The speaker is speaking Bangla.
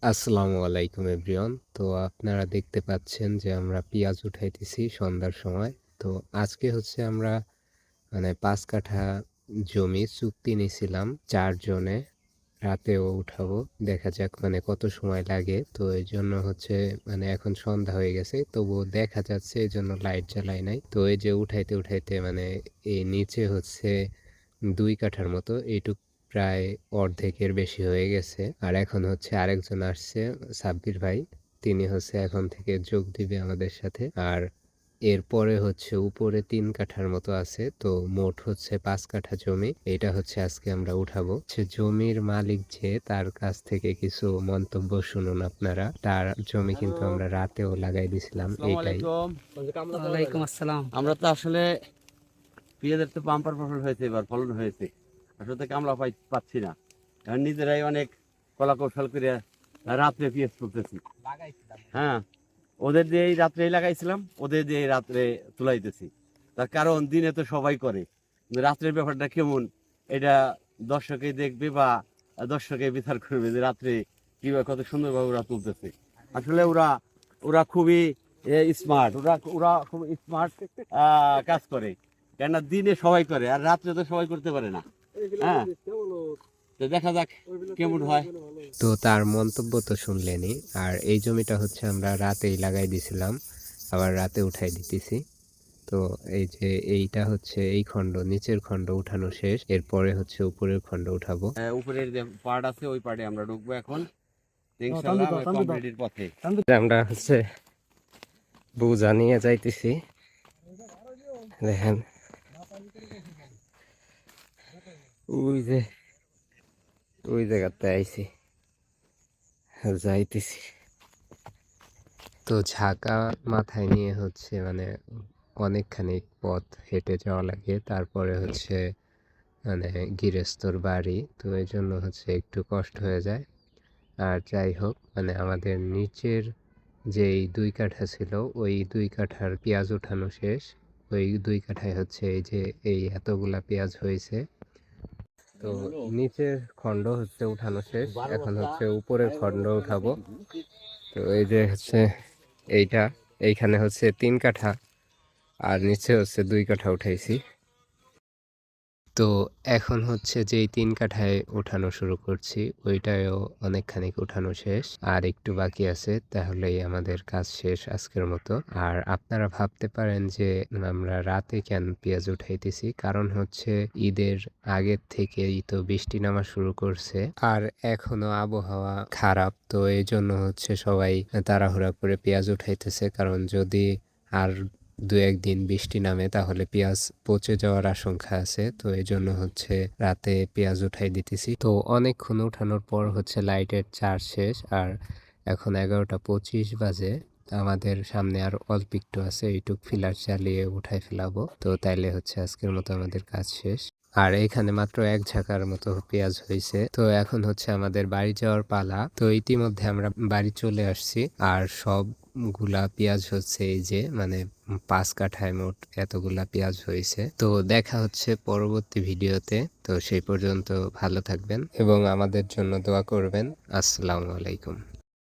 আসসালামু আলাইকুম এভরিওয়ান। তো আপনারা দেখতে পাচ্ছেন যে আমরা পেঁয়াজ উঠাইতেছি সন্ধ্যার সময়। তো আজকে হচ্ছে আমরা ৫ কাঠা জমি চুক্তি নিছিলাম ৪ জনে। রাতেও উঠাবো। দেখা যাক কত সময় লাগে। তো এইজন্য হচ্ছে এখন সন্ধ্যা হয়ে গেছে। তবুও দেখা যাচ্ছে এজন্য লাইট জ্বালাই নাই। তো এই যে উঠাইতে এই নিচে হচ্ছে ২ কাঠার মতো এইটুক প্রায় অর্ধেকের বেশি হয়ে গেছে। আর এখন হচ্ছে আরেকজন আসছে সাব্বির ভাই। তিনি হচ্ছে এখন থেকে যোগ দিবে আমাদের সাথে। আর এরপরে হচ্ছে উপরে ৩ কাঠার মতো আছে। তো মোট হচ্ছে ৫ কাঠা জমি। এটা হচ্ছে আজকে আমরা উঠাবো। জমির মালিক যে তার কাছ থেকে কিছু মন্তব্য শুনুন আপনারা। তার জমি কিন্তু আমরা রাতেও লাগাই দিছিলাম এইটাই। ওয়ালাইকুম আসসালাম। আমরা তো আসলে পেঁয়াজের তো বাম্পার ফসল হয়েছে, এবার ফলন হয়েছে। আসলে তো কামলা পাচ্ছি না। এখন নিজেরাই অনেক কলা কৌশল করে রাত্রে পেঁয়াজ তুলতেছি। হ্যাঁ, ওদের দিয়ে এই রাত্রেই লাগাইছিলাম, ওদের দিয়ে এই রাত্রে তুলাইতেছি। তার কারণ দিনে তো সবাই করে, রাত্রের ব্যাপারটা কেমন এটা দর্শকে দেখবে বা দর্শকে বিচার করবে যে রাত্রে কিভাবে কত সুন্দরভাবে ওরা তুলতেছে। আসলে ওরা ওরা খুবই স্মার্ট, ওরা ওরা খুব স্মার্ট কাজ করে। কেননা দিনে সবাই করে আর রাত্রে তো সবাই করতে পারে না। হ্যাঁ, তো দেখা যাক কেমন হয়। তো তার মন্তব্য তো শুনলেনই। আর এই জমিটা হচ্ছে আমরা রাতেই লাগাই দিছিলাম, আবার রাতে উঠাই দিতেছি। তো এই যে এইটা হচ্ছে এই খণ্ড, নিচের খণ্ড উঠানো শেষ। এরপরে হচ্ছে উপরের খণ্ড উঠাবো। উপরের যে পার্ট আছে ওই পার্টে আমরা ঢুকবো এখন ইনশাআল্লাহ কমপ্লিটের পথে। আমরা হচ্ছে বোঝা নিয়ে যাইতেছি। দেখেন ওই জায়গাতে আইছি, যাইতেছি। তো ঝাঁকা মাথায় নিয়ে হচ্ছে অনেকখানি পথ হেঁটে যাওয়া লাগে। তারপরে হচ্ছে গৃহস্থর বাড়ি। তো এই জন্য হচ্ছে একটু কষ্ট হয়ে যায়। আর যাই হোক, আমাদের নিচের যেই ২ কাঠা ছিল ওই ২ কাঠার পেঁয়াজ উঠানো শেষ। ওই ২ কাঠায় হচ্ছে এই যে এই এতগুলা পেঁয়াজ হয়েছে। তো নিচের খণ্ড হচ্ছে উঠানো শেষ, এখন হচ্ছে উপরের খণ্ড উঠাবো। তো এই যে হচ্ছে এইখানে হচ্ছে ৩ কাঠা আর নিচে হচ্ছে ২ কাঠা উঠাইছি। তো এখন হচ্ছে যেই ৩ কাঠায় উঠানো শুরু করছি ওইটাও অনেকখানি উঠানো শেষ, আর একটু বাকি আছে, তাহলেই আমাদের কাজ শেষ আজকের মতো। আর আপনারা ভাবতে পারেন যে আমরা রাতে কেন পেঁয়াজ উঠাইতেছি, কারণ হচ্ছে ঈদের আগের থেকেই তো বৃষ্টি নামা শুরু করছে আর এখনো আবহাওয়া খারাপ। তো এই জন্য হচ্ছে সবাই তাড়াহুড়া করে পেঁয়াজ উঠাইতেছে, কারণ যদি আর ২-১ দিন বৃষ্টি নামে তাহলে পেঁয়াজ পচে যাওয়ার আশঙ্কা আছে। তো এই জন্য হচ্ছে রাতে পেঁয়াজ উঠাই দিতেছি। তো অনেকক্ষণ উঠানোর পর হচ্ছে লাইটের চার্জ শেষ, আর এখন ১১টা ২৫ বাজে। আমাদের সামনে আর অল্প একটু আছে, এইটুক ফিলার চালিয়ে উঠাই ফেলাবো। তো তাইলে হচ্ছে আজকের মতো আমাদের কাজ শেষ। আর এখানে মাত্র ১ ঝাঁকার মতো পেঁয়াজ হয়েছে। তো এখন হচ্ছে আমাদের বাড়ি যাওয়ার পালা। তো ইতিমধ্যে আমরা বাড়ি চলে আসছি। আর সবগুলা পেঁয়াজ হচ্ছে এই যে ৫ কাঠায় মোট এতগুলা পেঁয়াজ হয়েছে। তো দেখা হচ্ছে পরবর্তী ভিডিওতে। তো সেই পর্যন্ত ভালো থাকবেন এবং আমাদের জন্য দোয়া করবেন। আসসালামু আলাইকুম।